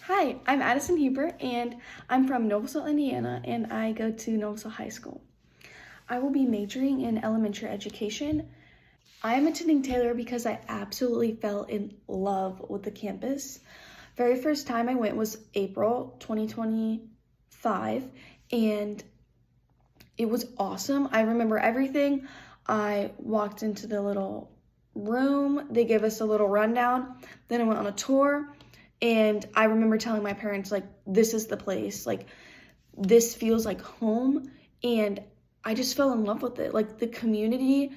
Hi, I'm Addison and I'm from Noblesville, Indiana, and I go to Noblesville High School. I will be majoring in elementary education. I am attending Taylor because I absolutely fell in love with the campus. Very first time I went was April 2025, and it was awesome. I remember everything. I walked into the little room. They gave us a little rundown. Then I went on a tour. And I remember telling my parents, like, this is the place, like, this feels like home. And I just fell in love with it. Like, the community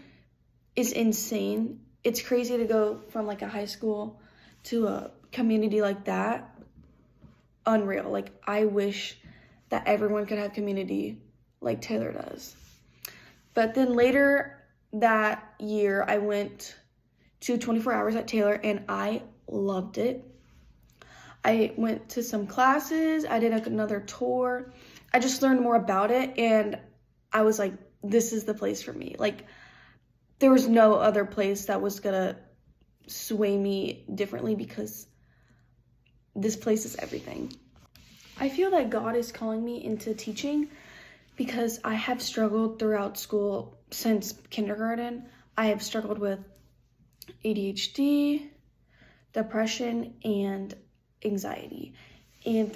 is insane. It's crazy to go from, like, a high school to a community like that. Unreal. Like, I wish that everyone could have community like Taylor does. But then later that year, I went to 24 hours at Taylor, and I loved it. I went to some classes, I did another tour. I just learned more about it, and I was like, this is the place for me. Like, there was no other place that was gonna sway me differently because this place is everything. I feel that God is calling me into teaching because I have struggled throughout school since kindergarten. I have struggled with ADHD, depression, and anxiety, and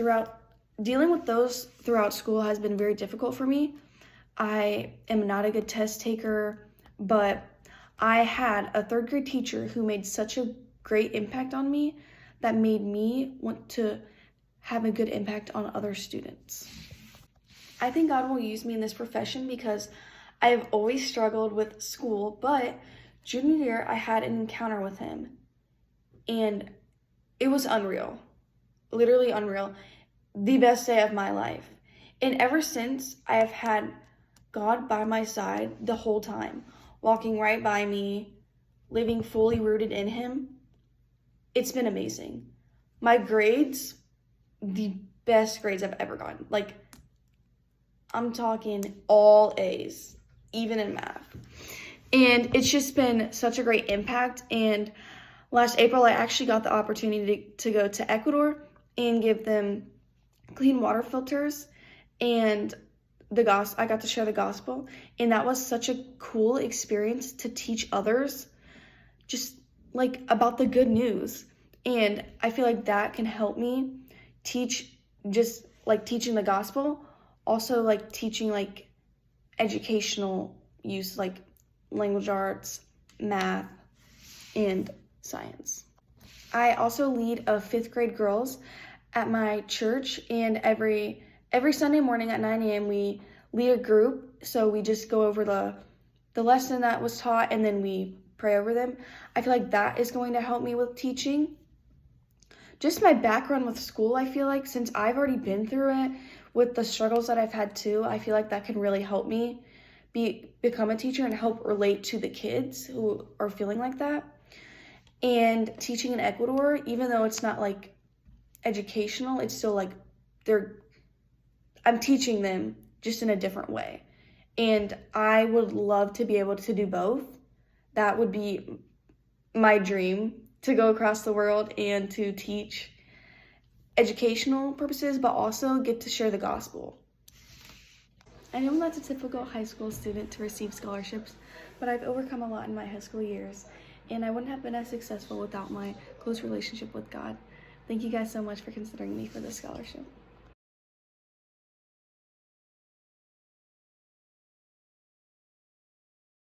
dealing with those throughout school has been very difficult for me. I am not a good test taker, but I had a third grade teacher who made such a great impact on me that made me want to have a good impact on other students. I think God will use me in this profession because I have always struggled with school, but junior year I had an encounter with him, and it was unreal. Literally unreal. The best day of my life. And ever since, I have had God by my side the whole time, walking right by me, living fully rooted in Him. It's been amazing. My grades, the best grades I've ever gotten. Like, I'm talking all A's, even in math. And it's just been such a great impact. And last April, I actually got the opportunity to go to Ecuador and give them clean water filters, and I got to share the gospel, and that was such a cool experience to teach others just like about the good news. And I feel like that can help me teach, just like teaching the gospel, also like teaching like educational use, like language arts, math, and science. I also lead a 5th grade girls at my church, and every Sunday morning at 9 a.m. we lead a group. So we just go over the lesson that was taught, and then we pray over them. I feel like that is going to help me with teaching. Just my background with school, I feel like since I've already been through it with the struggles that I've had too, I feel like that can really help me become a teacher and help relate to the kids who are feeling like that. And teaching in Ecuador, even though it's not like educational, it's still like I'm teaching them just in a different way. And I would love to be able to do both. That would be my dream, to go across the world and to teach educational purposes, but also get to share the gospel. I know I'm not a typical high school student to receive scholarships, but I've overcome a lot in my high school years, and I wouldn't have been as successful without my close relationship with God. Thank you guys so much for considering me for this scholarship.